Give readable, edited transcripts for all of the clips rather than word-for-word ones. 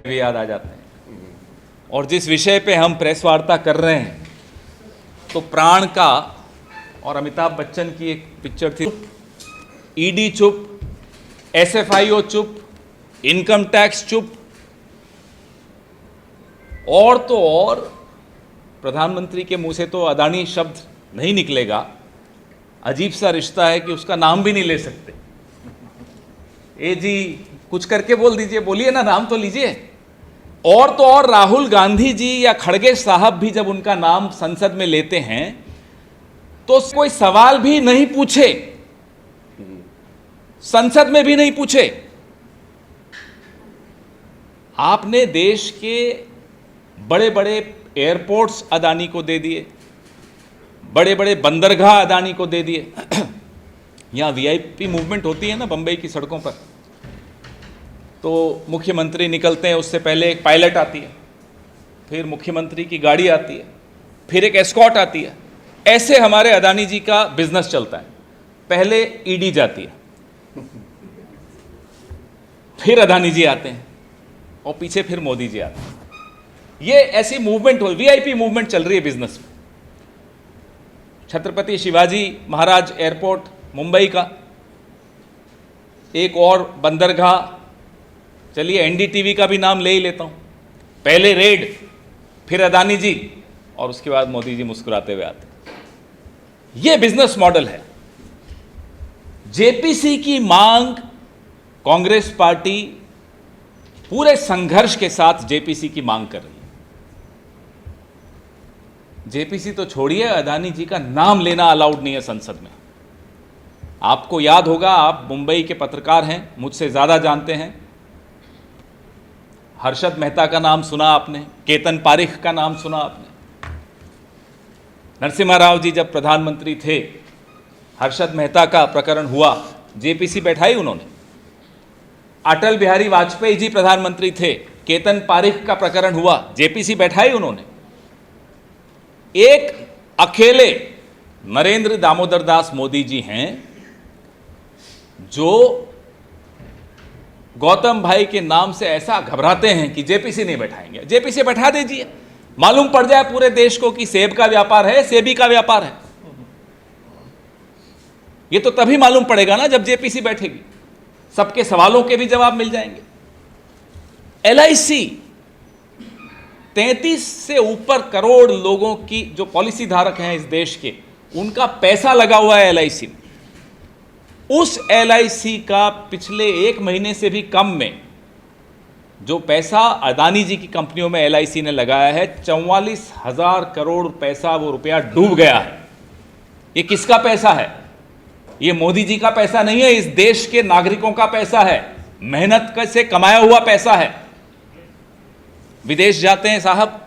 भी याद आ जाते हैं। और जिस विषय पे हम प्रेस वार्ता कर रहे हैं तो प्राण का और अमिताभ बच्चन की एक पिक्चर थी, ईडी चुप, एसएफआईओ चुप, इनकम टैक्स चुप, और तो और प्रधानमंत्री के मुंह से तो अदानी शब्द नहीं निकलेगा। अजीब सा रिश्ता है कि उसका नाम भी नहीं ले सकते। ए जी कुछ करके बोल दीजिए, बोलिए ना, नाम तो लीजिए। और तो और राहुल गांधी जी या खड़गे साहब भी जब उनका नाम संसद में लेते हैं तो कोई सवाल भी नहीं पूछे, संसद में भी नहीं पूछे। आपने देश के बड़े बड़े एयरपोर्ट्स अदानी को दे दिए, बड़े बड़े बंदरगाह अदानी को दे दिए। यहां वीआईपी मूवमेंट होती है ना बंबई की सड़कों पर, तो मुख्यमंत्री निकलते हैं, उससे पहले एक पायलट आती है, फिर मुख्यमंत्री की गाड़ी आती है, फिर एक एस्कॉर्ट आती है। ऐसे हमारे अदानी जी का बिजनेस चलता है। पहले ईडी जाती है, फिर अदानी जी आते हैं, और पीछे फिर मोदी जी आते हैं। ये ऐसी मूवमेंट हो, वीआईपी मूवमेंट चल रही है बिजनेस में। छत्रपति शिवाजी महाराज एयरपोर्ट मुंबई का, एक और बंदरगाह, चलिए एनडीटीवी का भी नाम ले ही लेता हूं। पहले रेड, फिर अदानी जी, और उसके बाद मोदी जी मुस्कुराते हुए आते। यह बिजनेस मॉडल है। जेपीसी की मांग कांग्रेस पार्टी पूरे संघर्ष के साथ जेपीसी की मांग कर रही है। जेपीसी तो छोड़िए, अदानी जी का नाम लेना अलाउड नहीं है संसद में। आपको याद होगा, आप मुंबई के पत्रकार हैं, मुझसे ज्यादा जानते हैं। हर्षद मेहता का नाम सुना आपने, केतन पारिख का नाम सुना आपने। नरसिम्हा राव जी जब प्रधानमंत्री थे, हर्षद मेहता का प्रकरण हुआ, जेपीसी बैठाई उन्होंने। अटल बिहारी वाजपेयी जी प्रधानमंत्री थे, केतन पारिख का प्रकरण हुआ, जेपीसी बैठाई उन्होंने। एक अकेले नरेंद्र दामोदर दास मोदी जी हैं जो गौतम भाई के नाम से ऐसा घबराते हैं कि जेपीसी नहीं बैठाएंगे। जेपीसी बैठा दीजिए, मालूम पड़ जाए पूरे देश को कि सेब का व्यापार है, सेबी का व्यापार है। ये तो तभी मालूम पड़ेगा ना जब जेपीसी बैठेगी, सबके सवालों के भी जवाब मिल जाएंगे। एलआईसी 33 से ऊपर करोड़ लोगों की जो पॉलिसी धारक हैं इस देश के, उनका पैसा लगा हुआ है एलआईसी में। उस एलआईसी का पिछले एक महीने से भी कम में जो पैसा अदानी जी की कंपनियों में एलआईसी ने लगाया है, 44,000 करोड़ पैसा, वो रुपया डूब गया है। ये किसका पैसा है? ये मोदी जी का पैसा नहीं है, इस देश के नागरिकों का पैसा है, मेहनत से कमाया हुआ पैसा है। विदेश जाते हैं साहब,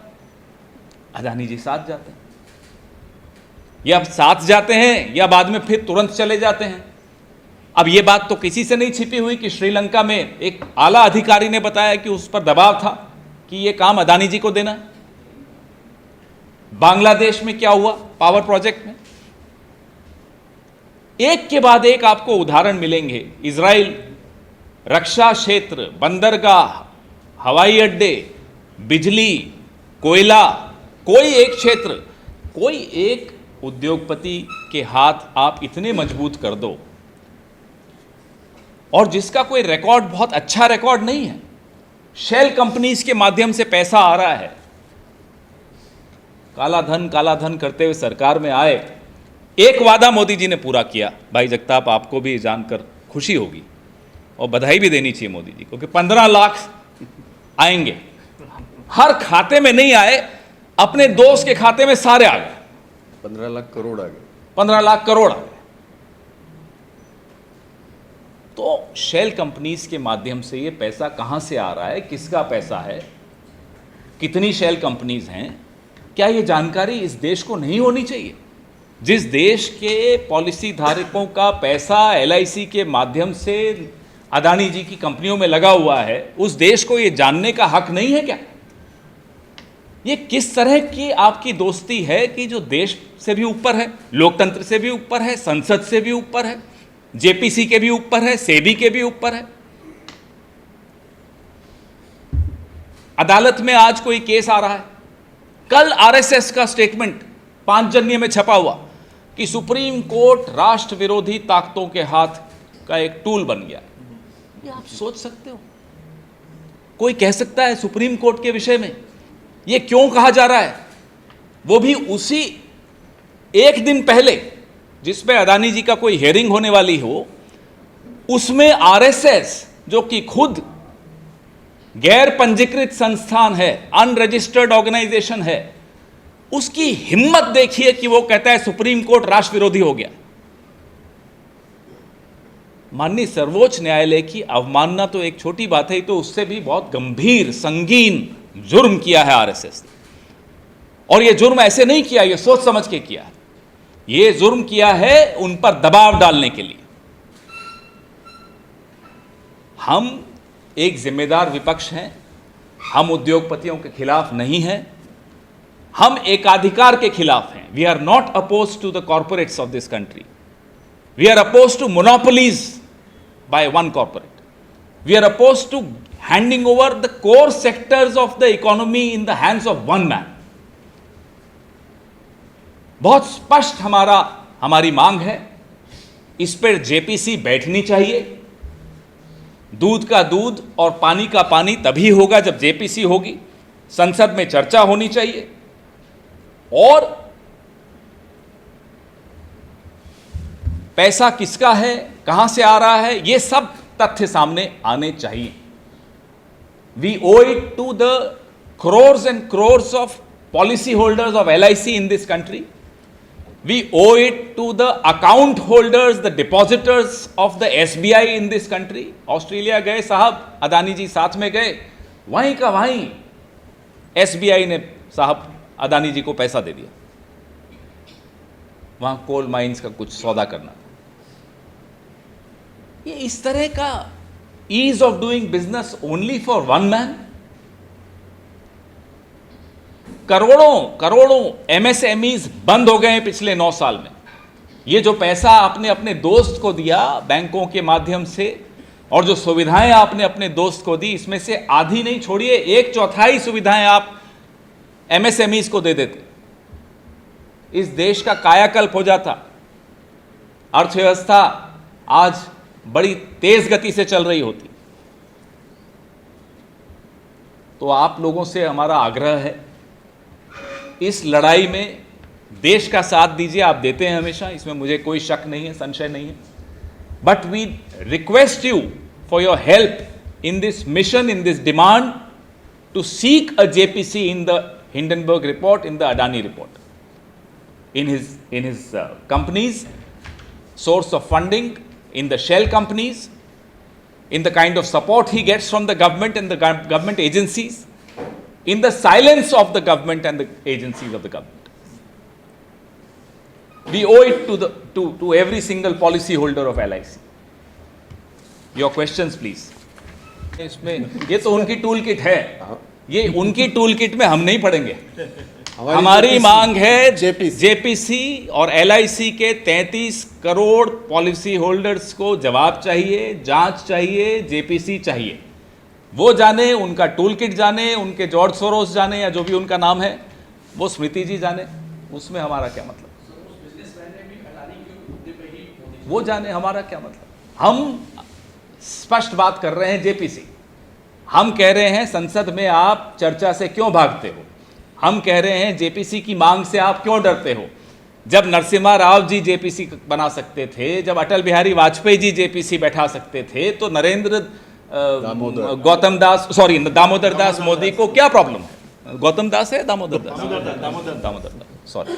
अदानी जी साथ जाते हैं, या साथ जाते हैं या बाद में फिर तुरंत चले जाते हैं। अब ये बात तो किसी से नहीं छिपी हुई कि श्रीलंका में एक आला अधिकारी ने बताया कि उस पर दबाव था कि ये काम अदानी जी को देना है। बांग्लादेश में क्या हुआ पावर प्रोजेक्ट में, एक के बाद एक आपको उदाहरण मिलेंगे। इजराइल, रक्षा क्षेत्र, बंदरगाह, हवाई अड्डे, बिजली, कोयला, कोई एक क्षेत्र, कोई एक उद्योगपति के हाथ आप इतने मजबूत कर दो, और जिसका कोई रिकॉर्ड, बहुत अच्छा रिकॉर्ड नहीं है। शेल कंपनीज के माध्यम से पैसा आ रहा है, काला धन करते हुए सरकार में आए। एक वादा मोदी जी ने पूरा किया, भाई जगताप आपको भी जानकर खुशी होगी और बधाई भी देनी चाहिए मोदी जी को, कि 15 लाख आएंगे। हर खाते में नहीं आए, अपने दोस्त के खाते में सारे आ गए। 15 लाख करोड़ आ गए। 15 लाख करोड़ आ गए। तो शेल कंपनीज के माध्यम से ये पैसा कहां से आ रहा है, किसका पैसा है, कितनी शेल कंपनीज हैं, क्या ये जानकारी इस देश को नहीं होनी चाहिए? जिस देश के पॉलिसी धारकों का पैसा एलआईसी के माध्यम से अदानी जी की कंपनियों में लगा हुआ है, उस देश को ये जानने का हक नहीं है क्या? ये किस तरह की आपकी दोस्ती है कि जो देश से भी ऊपर है, लोकतंत्र से भी ऊपर है, संसद से भी ऊपर है, जेपीसी के भी ऊपर है, सेबी के भी ऊपर है। अदालत में आज कोई केस आ रहा है, कल आरएसएस का स्टेटमेंट 5 जनवरी में छपा हुआ कि सुप्रीम कोर्ट राष्ट्र विरोधी ताकतों के हाथ का एक टूल बन गया। ये आप सोच सकते हो? कोई कह सकता है सुप्रीम कोर्ट के विषय में ये क्यों कहा जा रहा है? वो भी उसी एक दिन पहले जिसमें अदानी जी का कोई हियरिंग होने वाली हो, उसमें आरएसएस जो कि खुद गैर पंजीकृत संस्थान है, अनरजिस्टर्ड ऑर्गेनाइजेशन है, उसकी हिम्मत देखिए कि वो कहता है सुप्रीम कोर्ट राष्ट्र विरोधी हो गया। माननीय सर्वोच्च न्यायालय की अवमानना तो एक छोटी बात है, तो उससे भी बहुत गंभीर संगीन जुर्म किया है आरएसएस ने। और यह जुर्म ऐसे नहीं किया, यह सोच समझ के किया है। यह जुर्म किया है उन पर दबाव डालने के लिए। हम एक जिम्मेदार विपक्ष हैं, हम उद्योगपतियों के खिलाफ नहीं हैं, हम एकाधिकार के खिलाफ हैं। We are not oppose to the corporates of this country, we are oppose to monopolies by one corporate, we are oppose to handing over the core sectors of the economy in the hands of one man. बहुत स्पष्ट हमारी मांग है, इस पर JPC बैठनी चाहिए। दूध का दूध और पानी का पानी तभी होगा जब जेपीसी होगी। संसद में चर्चा होनी चाहिए और पैसा किसका है, कहां से आ रहा है, यह सब तथ्य सामने आने चाहिए। We owe it to the crores and crores of policy holders of LIC in this country. We owe it to the account holders, the depositors of the SBI in this country. Australia गए साहब, अदानी जी साथ में गए, वहीं का वहीं SBI ने साहब अदानी जी को पैसा दे दिया। वहां कोल माइंस का कुछ सौदा करना था। ये इस तरह का ease of doing business only for one man. करोड़ों MSMEs बंद हो गए हैं पिछले 9 साल में। ये जो पैसा आपने अपने दोस्त को दिया बैंकों के माध्यम से और जो सुविधाएं आपने अपने दोस्त को दी, इसमें से आधी नहीं, छोड़िए 1/4 सुविधाएं आप MSMEs को दे देते, इस देश का कायाकल्प हो जाता। अर्थव्यवस्था आज बड़ी तेज गति से चल रही होती। तो आप लोगों से हमारा आग्रह है, इस लड़ाई में देश का साथ दीजिए। आप देते हैं हमेशा, इसमें मुझे कोई शक नहीं है, संशय नहीं है। But we request you for your help in this mission, in this demand to seek a JPC in the Hindenburg report, in the Adani report, in his companies, source of funding, in the shell companies, in the kind of support he gets from the government and the government agencies, in the silence of the government and the agencies of the government. We owe it to every single policy holder of LIC. Your questions, please. इसमें ये तो उनकी tool kit है, ये उनकी tool kit में हम नहीं पढ़ेंगे। हमारी मांग है JPC और LIC के 33 करोड़ पॉलिसी होल्डर्स को जवाब चाहिए, जांच चाहिए, JPC चाहिए। वो जाने, उनका टूल किट जाने, उनके जॉर्ज सोरोस जाने या जो भी उनका नाम है, वो स्मृति जी जाने, उसमें हमारा क्या मतलब? वो जाने, हमारा क्या मतलब? हम स्पष्ट बात कर रहे हैं JPC। हम कह रहे हैं संसद में आप चर्चा से क्यों भागते हो? हम कह रहे हैं JPC की मांग से आप क्यों डरते हो? जब नरसिम्हा राव जी JPC बना सकते थे, जब अटल बिहारी वाजपेयी जी JPC बैठा सकते थे, तो दामोदर दास मोदी को क्या प्रॉब्लम है? गौतम दास है, दामोदर दास, सॉरी,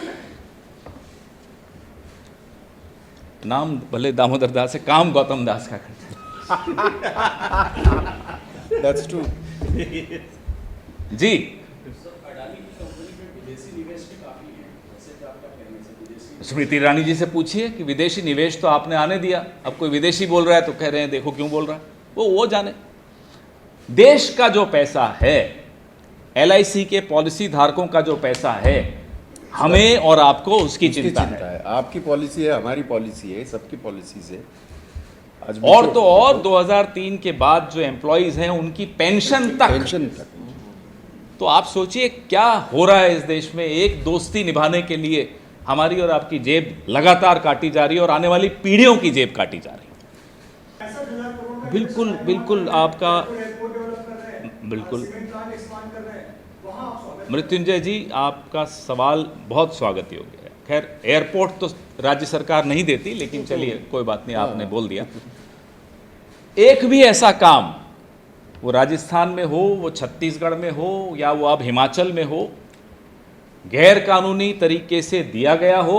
नाम भले दामोदर दास है, काम गौतम दास का करते। That's true. जी, स्मृति ईरानी जी से पूछिए कि विदेशी निवेश तो आपने आने दिया, अब कोई विदेशी बोल रहा है तो कह रहे हैं देखो क्यों बोल रहा है। वो जाने। देश का जो पैसा है, LIC के पॉलिसी धारकों का जो पैसा है, हमें और आपको उसकी चिंता है। आपकी पॉलिसी है, हमारी पॉलिसी है, सबकी पॉलिसी से। और तो और 2003 के बाद जो एम्प्लॉइज हैं उनकी पेंशन तक तो आप सोचिए क्या हो रहा है इस देश में। एक दोस्ती निभाने के लिए हमारी और आपकी जेब लगातार काटी जा रही है और आने वाली पीढ़ियों की जेब काटी जा रही है। बिल्कुल बिल्कुल आपका बिल्कुल मृत्युंजय जी, आपका सवाल बहुत स्वागत योग्य है। खैर एयरपोर्ट तो राज्य सरकार नहीं देती, लेकिन चलिए कोई बात नहीं, आपने बोल दिया। एक भी ऐसा काम, वो राजस्थान में हो, वो छत्तीसगढ़ में हो, या वो अब हिमाचल में हो, गैर कानूनी तरीके से दिया गया हो,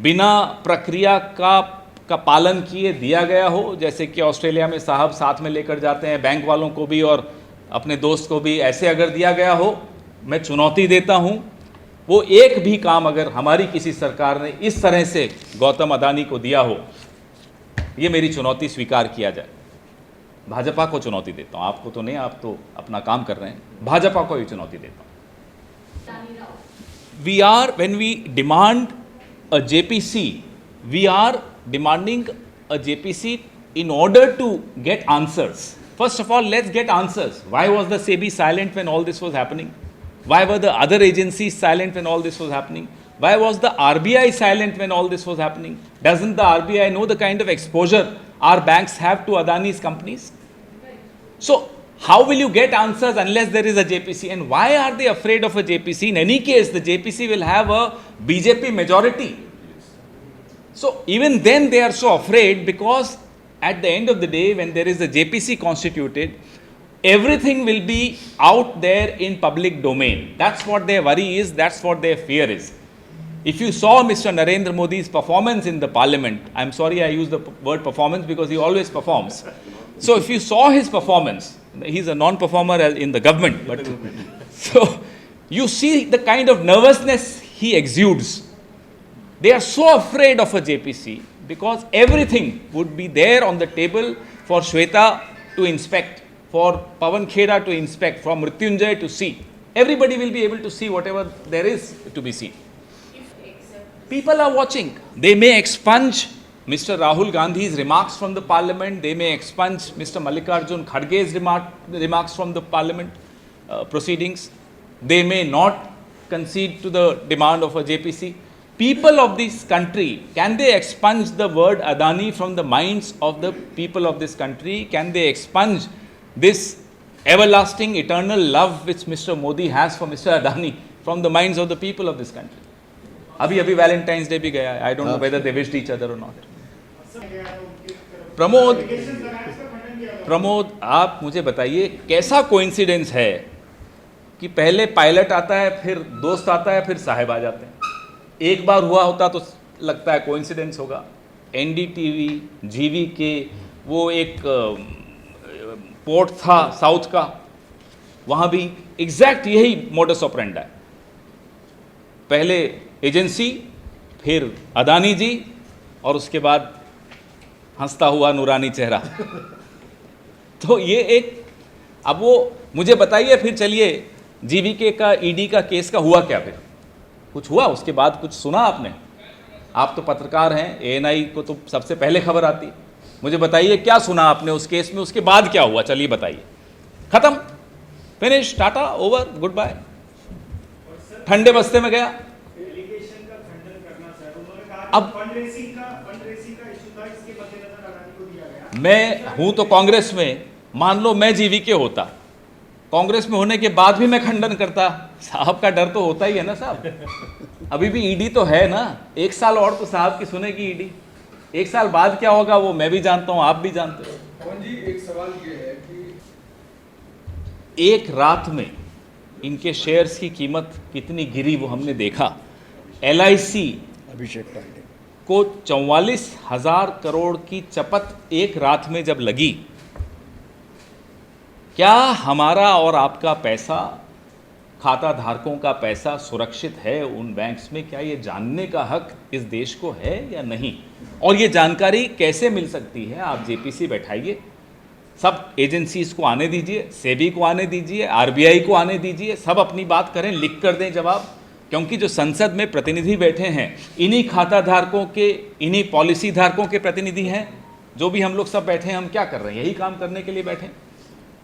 बिना प्रक्रिया का पालन किए दिया गया हो, जैसे कि ऑस्ट्रेलिया में साहब साथ में लेकर जाते हैं बैंक वालों को भी और अपने दोस्त को भी, ऐसे अगर दिया गया हो, मैं चुनौती देता हूं, वो एक भी काम अगर हमारी किसी सरकार ने इस तरह से गौतम अदानी को दिया हो, ये मेरी चुनौती स्वीकार किया जाए। भाजपा को चुनौती देता हूं, आपको तो नहीं, आप तो अपना काम कर रहे हैं, भाजपा को ही चुनौती देता हूं। when we demand a JPC, we are demanding a JPC in order to get answers. First of all, let's get answers. Why was the SEBI silent when all this was happening? Why were the other agencies silent when all this was happening? Why was the RBI silent when all this was happening? Doesn't the RBI know the kind of exposure our banks have to Adani's companies? So, how will you get answers unless there is a JPC? And why are they afraid of a JPC? In any case, the JPC will have a BJP majority. So, even then they are so afraid, because at the end of the day, when there is a JPC constituted, everything will be out there in public domain. That's what their worry is, that's what their fear is. If you saw Mr. Narendra Modi's performance in the parliament, I'm sorry I use the word performance because he always performs. So if you saw his performance, he's a non-performer in the government, but so you see the kind of nervousness he exudes. They are so afraid of a JPC because everything would be there on the table for Shweta to inspect, for Pawan Khera to inspect, for Mrityunjay to see. Everybody will be able to see whatever there is to be seen. People are watching. They may expunge Mr. Rahul Gandhi's remarks from the parliament. They may expunge Mr. Mallikarjun Kharge's remarks from the parliament proceedings. They may not concede to the demand of a JPC. People of this country, can they expunge the word Adani from the minds of the people of this country? Can they expunge this everlasting, eternal love which Mr. Modi has for Mr. Adani from the minds of the people of this country? अभी Valentine's day भी गया है. I don't know whether they wished each other or not. Pramod, आप मुझे बताइए कैसा coincidence है कि पहले पायलट आता है, फिर दोस्त आता है, फिर साहब आ जाते हैं. एक बार हुआ होता तो लगता है कोइंसिडेंस होगा. NDTV, GVK, वो एक पोर्ट था साउथ का, वहाँ भी एग्जैक्ट यही मोडस ऑपरेंडा है. पहले एजेंसी, फिर अदानी जी, और उसके बाद हंसता हुआ नूरानी चेहरा. तो ये एक, अब वो मुझे बताइए फिर, चलिए जीवीके का, ईडी का केस का हुआ क्या? फिर कुछ हुआ उसके बाद? कुछ सुना आपने? आप तो पत्रकार हैं, ANI को तो सबसे पहले खबर आती. मुझे बताइए क्या सुना आपने उस केस में, उसके बाद क्या हुआ? चलिए बताइए. खत्म, finish, tata, over, good bye, ठंडे बस्ते में गया. अब मैं हूं तो कांग्रेस में, मान लो मैं जीवीके होता, कांग्रेस में होने के बाद भी मैं खंडन करता. साहब का डर तो होता ही है ना साहब. अभी भी ईडी तो है ना, 1 साल और तो साहब की सुनेगी ईडी. 1 साल बाद क्या होगा वो मैं भी जानता हूं, आप भी जानते हो. पवन जी, एक सवाल ये है कि एक रात में इनके शेयर्स की कीमत कितनी गिरी वो हमने देखा. LIC अभिषेक पांडे को 44,000 करोड़ की चपत एक रात में जब लगी, क्या हमारा और आपका पैसा, खाता धारकों का पैसा सुरक्षित है उन बैंक्स में? क्या ये जानने का हक इस देश को है या नहीं? और ये जानकारी कैसे मिल सकती है? आप JPC बैठाइए, सब एजेंसीज को आने दीजिए, सेबी को आने दीजिए, RBI को आने दीजिए, सब अपनी बात करें, लिख कर दें जवाब. क्योंकि जो संसद में प्रतिनिधि बैठे हैं, इन्हीं खाता धारकों के, इन्हीं पॉलिसी धारकों के प्रतिनिधि हैं. जो भी हम लोग सब बैठे हैं, हम क्या कर रहे हैं? यही काम करने के लिए बैठे हैं.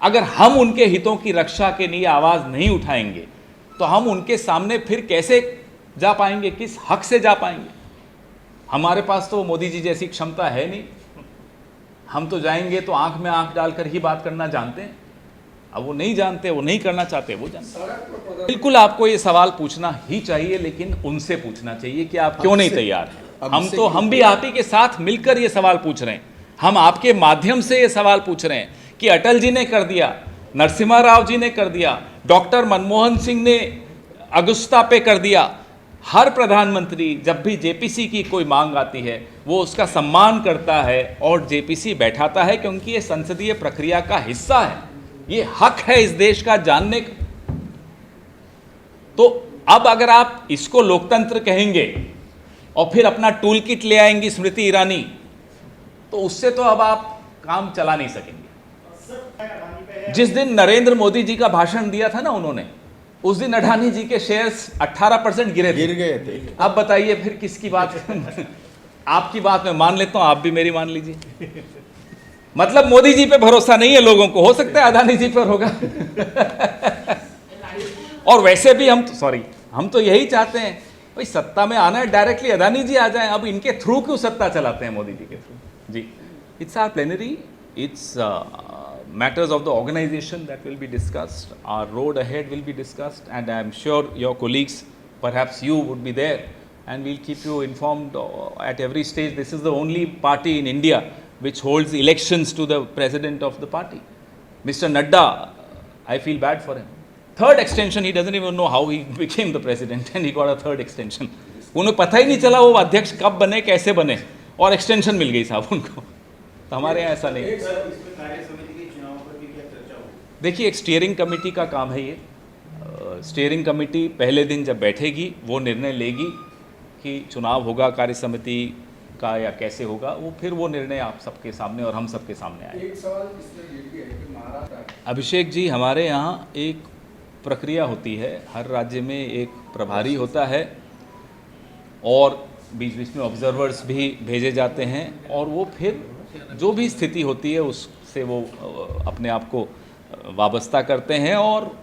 अगर हम उनके हितों की रक्षा के लिए आवाज़ नहीं उठाएंगे तो हम उनके सामने फिर कैसे जा पाएंगे, किस हक से जा पाएंगे? हमारे पास तो मोदी जी जैसी क्षमता है नहीं। हम तो जाएंगे तो आंख में आंख डालकर ही बात करना जानते हैं। अब वो नहीं जानते, वो नहीं करना चाहते, वो जानते। बिल्कुल आपको ये सवाल पूछना ही चाहिए, लेकिन उनसे पूछना चाहिए कि आप क्यों नहीं तैयार हैं। हम भी आप ही के साथ मिलकर ये सवाल पूछ रहे हैं। हम आपके माध्यम से ये सवाल पूछ रहे हैं कि अटल जी ने कर दिया, नरसिम्हा राव जी ने कर दिया, डॉक्टर मनमोहन सिंह ने अगुस्ता पे कर दिया। हर प्रधानमंत्री जब भी जेपीसी की कोई मांग आती है वो उसका सम्मान करता है और जेपीसी बैठाता है, क्योंकि ये संसदीय प्रक्रिया का हिस्सा है। ये हक है इस देश का जानने का। तो अब अगर आप इसको लोकतंत्र कहेंगे और फिर अपना टूल किट ले आएंगी स्मृति ईरानी, तो उससे तो अब आप काम चला नहीं सकेंगे। जिस दिन नरेंद्र मोदी जी का भाषण दिया था ना उन्होंने, उस दिन अडानी जी के शेयर्स 18% गिर गए थे। अब बताइए फिर किसकी बात आपकी बात मैं मान लेता हूं, आप भी मेरी मान लीजिए। मतलब मोदी जी पे भरोसा नहीं है लोगों को, हो सकता है अडानी जी पर होगा। और वैसे भी हम तो यही चाहते हैं भाई, सत्ता में आना है डायरेक्टली अडानी जी आ जाएं। अब इनके थ्रू क्यों सत्ता चलाते हैं मोदी जी के थ्रू? जी, it's our plenary, it's matters of the organization that will be discussed, our road ahead will be discussed, and I am sure your colleagues, perhaps you, would be there, and we'll keep you informed at every stage. This is the only party in India which holds elections to the president of the party. Mr. Nadda, I feel bad for him. Third extension, he doesn't even know how he became the president, and he got a third extension. उन्हें पता ही नहीं चला वो अध्यक्ष कब बने, कैसे बने, और एक्सटेंशन मिल गई साहब उनको। तो हमारे यहाँ ऐसा नहीं। देखिए, एक स्टीयरिंग कमेटी का काम है ये। स्टीयरिंग कमेटी पहले दिन जब बैठेगी वो निर्णय लेगी कि चुनाव होगा कार्य समिति का या कैसे होगा, वो फिर वो निर्णय आप सबके सामने और हम सबके सामने आए। एक सवाल इसमें ये भी है कि महाराष्ट्र, अभिषेक जी, हमारे यहाँ एक प्रक्रिया होती है, हर राज्य में एक प्रभारी होता है और बीच बीच में ऑब्जर्वर्स भी भेजे जाते हैं, और वो फिर जो भी स्थिति होती है उससे वो अपने आप को वाबस्ता करते हैं और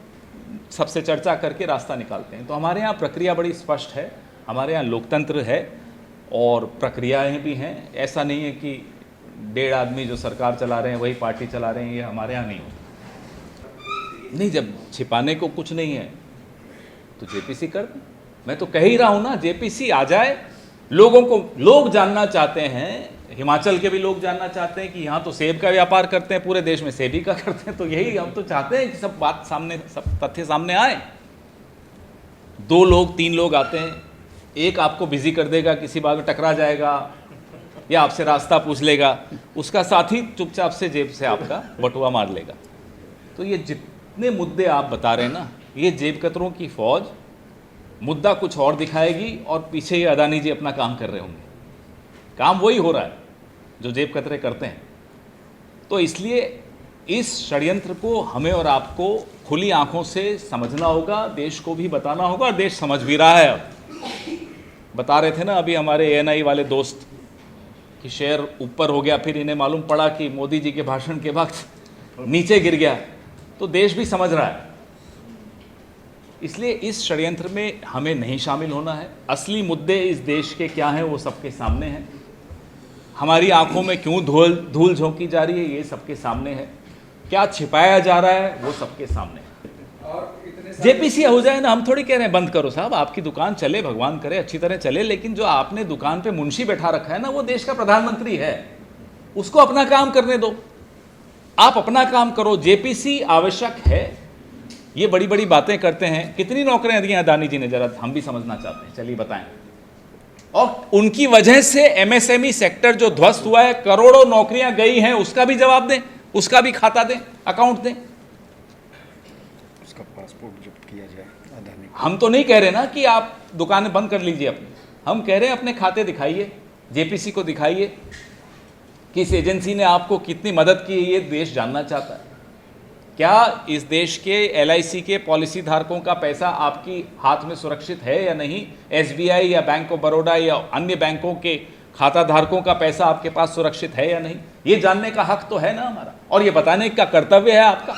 सबसे चर्चा करके रास्ता निकालते हैं। तो हमारे यहाँ प्रक्रिया बड़ी स्पष्ट है, हमारे यहाँ लोकतंत्र है और प्रक्रियाएं भी हैं। ऐसा नहीं है कि 1.5 आदमी जो सरकार चला रहे हैं वही पार्टी चला रहे हैं, ये हमारे यहाँ नहीं होता। नहीं, जब छिपाने को कुछ नहीं है तो जेपीसी कर दें। मैं तो कह ही रहा हूँ ना, जेपीसी आ जाए, लोगों को, लोग जानना चाहते हैं, हिमाचल के भी लोग जानना चाहते हैं कि यहाँ तो सेब का व्यापार करते हैं, पूरे देश में सेबी का करते हैं। तो यही हम तो चाहते हैं कि सब बात सामने, सब तथ्य सामने आए। 2 लोग 3 लोग आते हैं, एक आपको बिजी कर देगा, किसी बात में टकरा जाएगा या आपसे रास्ता पूछ लेगा, उसका साथी चुपचाप से जेब से आपका बटुआ मार लेगा। तो ये जितने मुद्दे आप बता रहे हैं ना, ये जेब कतरों की फौज मुद्दा कुछ और दिखाएगी और पीछे ये अडानी जी अपना काम कर रहे होंगे। काम वही हो रहा है जो जेब कतरे करते हैं। तो इसलिए इस षड्यंत्र को हमें और आपको खुली आंखों से समझना होगा, देश को भी बताना होगा, और देश समझ भी रहा है। बता रहे थे ना अभी हमारे ANI वाले दोस्त कि शेयर ऊपर हो गया, फिर इन्हें मालूम पड़ा कि मोदी जी के भाषण के वक्त नीचे गिर गया। तो देश भी समझ रहा है। इसलिए इस षड्यंत्र में हमें नहीं शामिल होना है। असली मुद्दे इस देश के क्या हैं वो सबके सामने हैं। हमारी आंखों में क्यों धूल झोंकी जा रही है ये सबके सामने है। क्या छिपाया जा रहा है वो सबके सामने है। और इतने जेपीसी हो जाए ना, हम थोड़ी कह रहे हैं बंद करो साहब, आपकी दुकान चले, भगवान करे अच्छी तरह चले, लेकिन जो आपने दुकान पे मुंशी बैठा रखा है ना, वो देश का प्रधानमंत्री है, उसको अपना काम करने दो। आप अपना काम करो। जेपीसी आवश्यक है। ये बड़ी बड़ी बातें करते हैं। कितनी नौकरियां दी हैं अडानी जी ने, जरा हम भी समझना चाहते हैं, चलिए बताएं। और उनकी वजह से MSME सेक्टर जो ध्वस्त हुआ है, करोड़ों नौकरियां गई हैं, उसका भी जवाब दें, उसका भी खाता दें, अकाउंट दें। उसका पासपोर्ट जब्त किया जाए अडानी। हम तो नहीं कह रहे ना कि आप दुकानें बंद कर लीजिए अपनी, हम कह रहे हैं अपने खाते दिखाइए, जेपीसी को दिखाइए, किस एजेंसी ने आपको कितनी मदद की है, ये देश जानना चाहता है। क्या इस देश के LIC के पॉलिसी धारकों का पैसा आपकी हाथ में सुरक्षित है या नहीं? SBI या बैंक ऑफ बड़ौदा या अन्य बैंकों के खाता धारकों का पैसा आपके पास सुरक्षित है या नहीं? ये जानने का हक तो है ना हमारा, और ये बताने का कर्तव्य है आपका।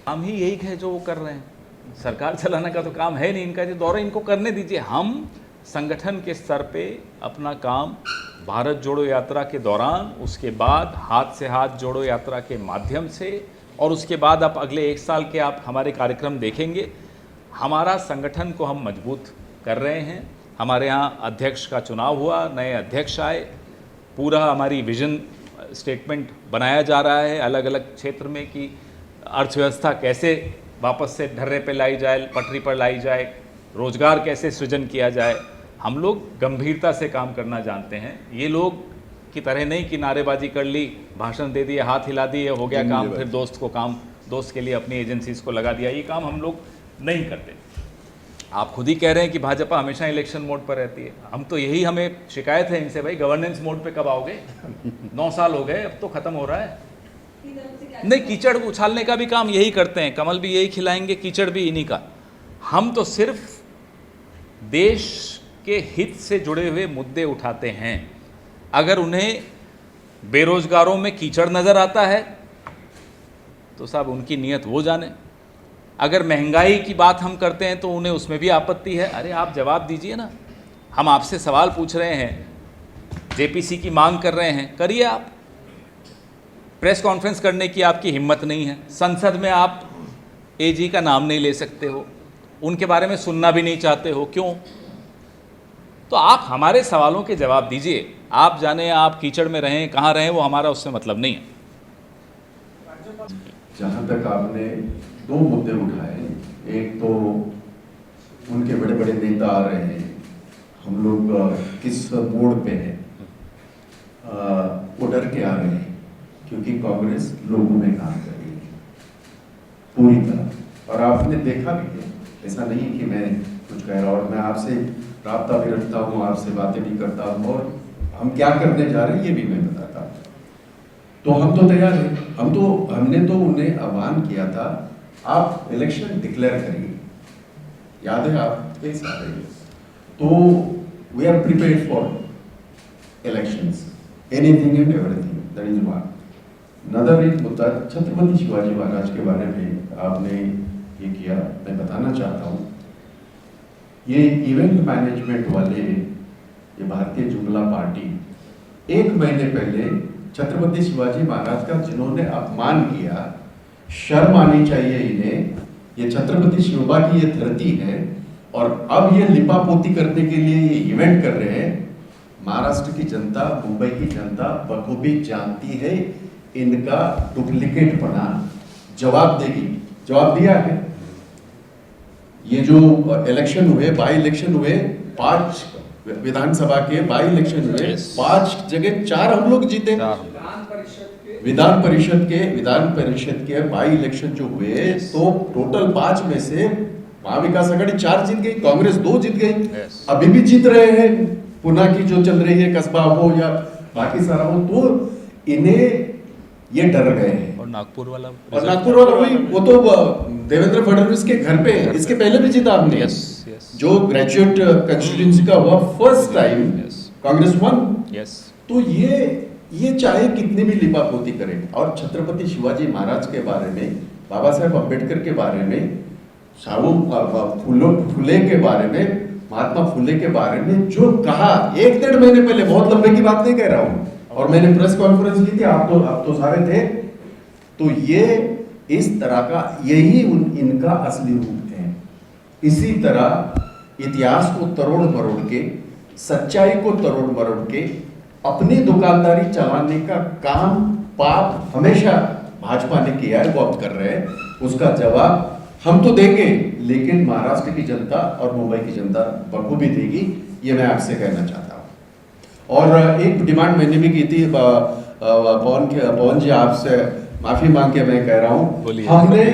काम ही यही है जो वो कर रहे हैं। सरकार चलाने का तो काम है नहीं इनका, जो दौरे इनको करने दीजिए। हम संगठन के स्तर पे अपना काम भारत जोड़ो यात्रा के दौरान, उसके बाद हाथ से हाथ जोड़ो यात्रा के माध्यम से, और उसके बाद आप अगले 1 साल के आप हमारे कार्यक्रम देखेंगे। हमारा संगठन को हम मजबूत कर रहे हैं। हमारे यहाँ अध्यक्ष का चुनाव हुआ, नए अध्यक्ष आए, पूरा हमारी विजन स्टेटमेंट बनाया जा रहा है अलग अलग क्षेत्र में कि अर्थव्यवस्था कैसे वापस से ढर्रे पे लाई जाए, पटरी पर लाई जाए, रोजगार कैसे सृजन किया जाए। हम लोग गंभीरता से काम करना जानते हैं। ये लोग की तरह नहीं कि नारेबाजी कर ली, भाषण दे दिए, हाथ हिला दिए, हो गया काम, फिर दोस्त के लिए अपनी एजेंसीज को लगा दिया। ये काम हम लोग नहीं करते। आप खुद ही कह रहे हैं कि भाजपा हमेशा इलेक्शन मोड पर रहती है। हम तो यही, हमें शिकायत है इनसे, भाई गवर्नेंस मोड पे कब आओगे? 9 साल हो गए, अब तो ख़त्म हो रहा है। नहीं, कीचड़ उछालने का भी काम यही करते हैं, कमल भी यही खिलाएंगे, कीचड़ भी इन्हीं का। हम तो सिर्फ देश के हित से जुड़े हुए मुद्दे उठाते हैं। अगर उन्हें बेरोजगारों में कीचड़ नज़र आता है तो साहब उनकी नीयत वो जाने। अगर महंगाई की बात हम करते हैं तो उन्हें उसमें भी आपत्ति है। अरे आप जवाब दीजिए ना, हम आपसे सवाल पूछ रहे हैं, जेपीसी की मांग कर रहे हैं, करिए आप। प्रेस कॉन्फ्रेंस करने की आपकी हिम्मत नहीं है, संसद में आप एजी का नाम नहीं ले सकते हो, उनके बारे में सुनना भी नहीं चाहते हो, क्यों? तो आप हमारे सवालों के जवाब दीजिए। आप जाने आप कीचड़ में रहें, कहाँ रहें, वो हमारा उससे मतलब नहीं है। जहाँ तक आपने 2 मुद्दे उठाए, एक तो उनके बड़े बड़े नेता आ रहे हैं, हम लोग किस मोड़ पे हैं, वो डर के आ रहे हैं क्योंकि कांग्रेस लोगों में काम कर रही है पूरी तरह। और आपने देखा भी है, ऐसा नहीं कि मैं कुछ कह रहा, और मैं आपसे राब्ता भी रखता हूँ, आपसे बातें भी करता हूँ, और हम क्या करने जा रहे हैं ये भी मैं बताता हूँ। तो हम तो तैयार हैं। हमने तो उन्हें आह्वान किया था, आप इलेक्शन डिक्लेयर करिए, याद है आपके सारे। तो we are prepared for elections, anything and everything, that is one. Another एक मुद्दा छत्रपति शिवाजी महाराज के बारे में आपने ये किया, मैं बताना चाहता हूँ, ये इवेंट मैनेजमेंट वाले, ये भारतीय जुमला पार्टी 1 महीने पहले छत्रपति शिवाजी महाराज का जिन्होंने अपमान किया, शर्म आनी चाहिए इन्हें। ये छत्रपति शिवबा की ये धरती है और अब ये लिपापोती करने के लिए ये इवेंट कर रहे हैं। महाराष्ट्र की जनता, मुंबई की जनता बखूबी जानती है इनका डुप्लीकेट बना जवाब देगी। जवाब दिया है। ये जो इलेक्शन हुए, बाई इलेक्शन हुए, 5 विधानसभा के बाई इलेक्शन हुए, 5 जगह 4 हम लोग जीते। विधान परिषद के बाई इलेक्शन जो हुए, तो टोटल 5 में से महाविकास आघाड़ी 4 जीत गई, कांग्रेस 2 जीत गई। अभी भी जीत रहे हैं, पुणे की जो चल रही है, कस्बा हो या बाकी सारा हो, तो इन्हें ये डर गए हैं। और नागपुर वाला वही, वो तो देवेंद्र फडणवीस के घर पे, इसके पहले भी जीता आपने। जो ग्रेजुएट कंस्टिट्यूएंसी का हुआ फर्स्ट टाइम, कांग्रेस वन। तो ये चाहे कितनी भी लिपापोती करें, और छत्रपति शिवाजी महाराज के बारे में, बाबा साहेब अम्बेडकर के बारे में, फुले के बारे में, महात्मा फुले के बारे में जो कहा 1-1.5 महीने पहले, बहुत लंबे की बात नहीं कह रहा हूं, और मैंने प्रेस कॉन्फ्रेंस की थी, आप तो सारे थे। तो ये इस तरह का, यही इनका असली रूप है। इसी तरह इतिहास को तरोड़ मरोड़ के, सच्चाई को तरोड़ मरोड़ के अपनी दुकानदारी चलाने का काम, पाप हमेशा भाजपा ने किया है, वो अब कर रहे हैं। उसका जवाब हम तो देंगे, लेकिन महाराष्ट्र की जनता और मुंबई की जनता बखूबी देगी, ये मैं आपसे कहना चाहता हूँ। और एक डिमांड मैंने भी की थी, पवन जी आपसे माफी मांग के मैं कह रहा हूँ, हमने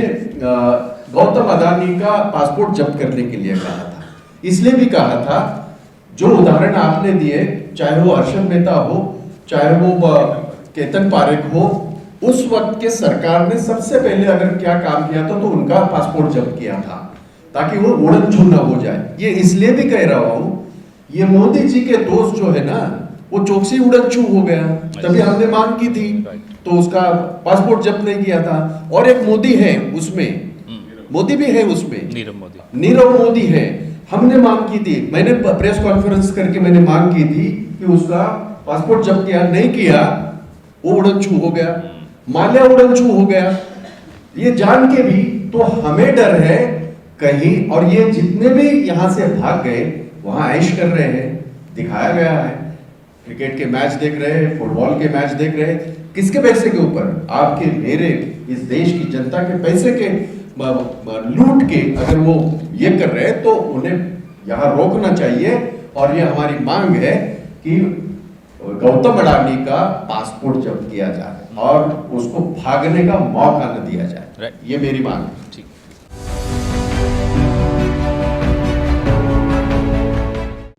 गौतम अदानी का पासपोर्ट जब्त करने के लिए कहा था। इसलिए भी कहा था, जो उदाहरण आपने दिए, चाहे वो हर्षद मेहता हो, चाहे वो केतन पारेख हो, उस वक्त के सरकार ने सबसे पहले अगर क्या काम किया था, तो उनका पासपोर्ट जब्त किया था, ताकि वो उड़न छू न हो जाए। ये इसलिए भी कह रहा हूं, ये मोदी जी के दोस्त जो है ना, वो चौकसी उड़न छू हो गया, तभी हमने मांग की थी तो उसका पासपोर्ट जब्त नहीं किया था। और एक मोदी है उसमें, मोदी भी है उसमें, नीरव मोदी है, हमने मांग की थी, मैंने प्रेस कॉन्फ्रेंस करके मैंने मांग की थी कि उसका पासपोर्ट जब्त किया, नहीं किया, वो उड़न छू हो गया, माल्या उड़न छू हो गया। ये जान के भी तो हमें डर है कहीं, और ये जितने भी यहां से भाग गए वहां ऐश कर रहे हैं, दिखाया गया है, क्रिकेट के मैच देख रहे हैं, फुटबॉल के मैच देख रहे हैं, किसके पैसे के ऊपर? आपके मेरे इस देश की जनता के पैसे के लूट के अगर वो ये कर रहे हैं तो उन्हें यहाँ रोकना चाहिए। और ये हमारी मांग है कि गौतम अडानी का पासपोर्ट जब्त किया जाए और उसको भागने का मौका न दिया जाए, ये मेरी मांग है।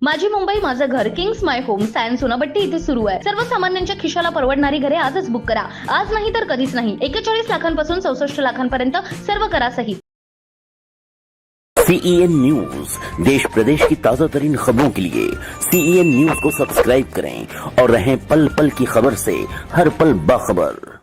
माझी मुंबई माझं घर, Kings my home, science Sonapatti इथे सुरू आहे। सर्वसामान्यांच्या खिशाला परवडणारी घरे आजच बुक करा। आज नाही तर कधीच नाही। 41 लाखांपासून 64 लाखांपर्यंत सर्व करा सहित। CEN न्यूज, देश प्रदेश की ताजा तरीन खबरों के लिए CEN न्यूज को सब्सक्राइब करें और रहें पल पल की खबर से हर पल बाखबर।